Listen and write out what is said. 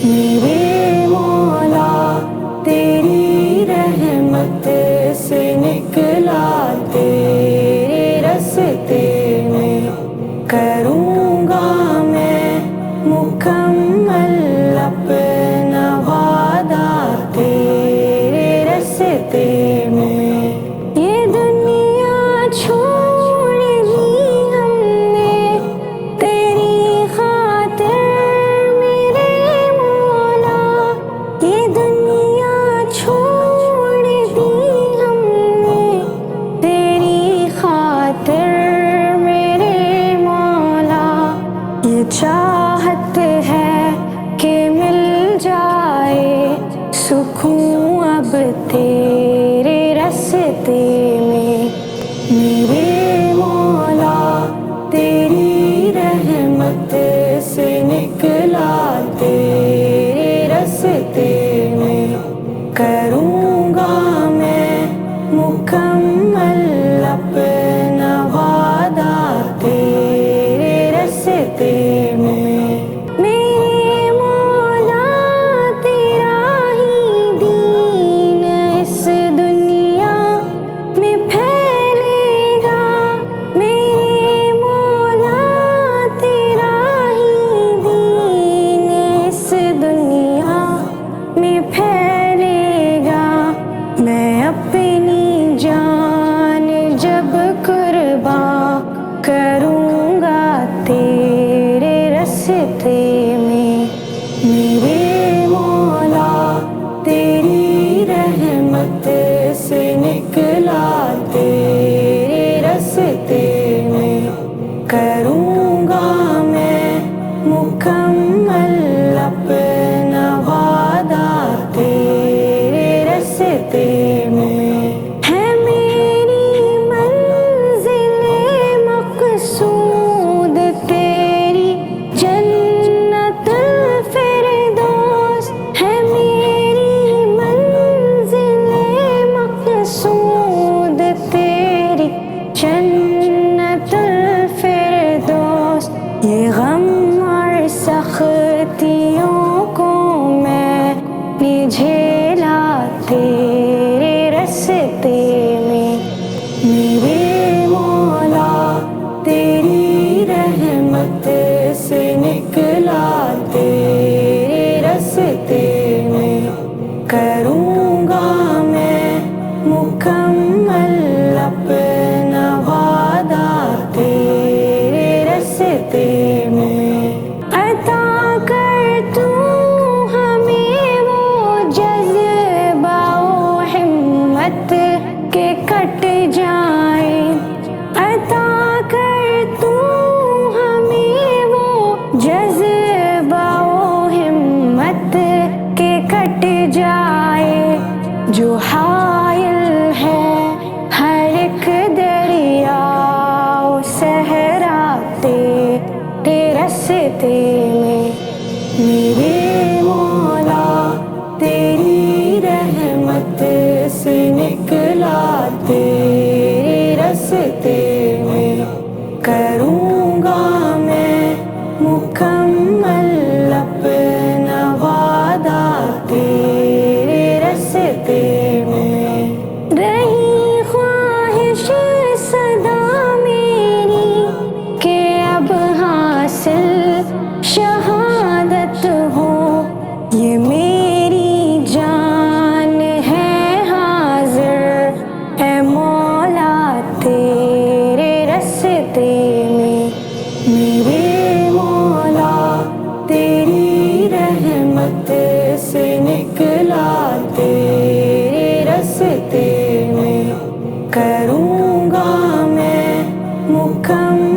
میرے مولا تیری رحمت سے نکلا تیرے راستے میں، کروں گا میں مکمل اپنا وعدہ تیرے راستے میں۔ یہ دنیا چھوڑ دی ہم نے تیری خاطر میرے مولا، یہ دنیا چھوڑ دی ہم نے تیری خاطر میرے مولا۔ یہ چاہت ہے کہ مل جائے سکون اب تیرے راستے میں، میرے مولا تیری رحمت سے نکلا تیرے راستے میں، کروں گا میں مکمل اپنا وعدہ تیرے راستے میں۔ میرے مولا تیرا ہی دین اس دنیا میں پھیلے گا، میرے مولا تیرا ہی دین اس دنیا میں پھیلے گا۔ میں اپنی جان جب قربان کروں گا تیرے راستے میں، میرے مولا تیری رحمت سے نکلا تیرے راستے میں، کروں گا میں مکمل اپنا وعدہ تیرے راستے میں۔ ہے میری منزل مقصود تیری جنت الفردوس، ہے میری منزل مقصود تیری جنت الفردوس۔ یہ غم اور سختیوں کو میں نے جھیلا تیرے راستے میں، میرے مولا تیری رحمت سے نکلا تیرے راستے میں، کروں گا میں مکمل اپنا وعدہ تیرے راستے میں۔ عطا کر تو ہمیں وہ جذبہ و ہمت کے کٹ جائیں، عطا کر تو ہمیں وہ جذبہ و ہمت کے کٹ جائے، جو حائل ہے ہر ایک دریا و صحرا تیرے راستے میں، میرے مولا تیری رحمت سے نکلا تیرے راستے میں، کروں گا میں مکمل اپنا وعدہ تیرے راستے میں۔ رہی خواہش صدا میری کہ اب حاصل شہادت ہو، یہ میری جان ہے حاضر اے مولا تیرے راستے میں، میرے مولا تیری رحمت سے نکلا تیرے راستے میں، کروں گا میں مکمل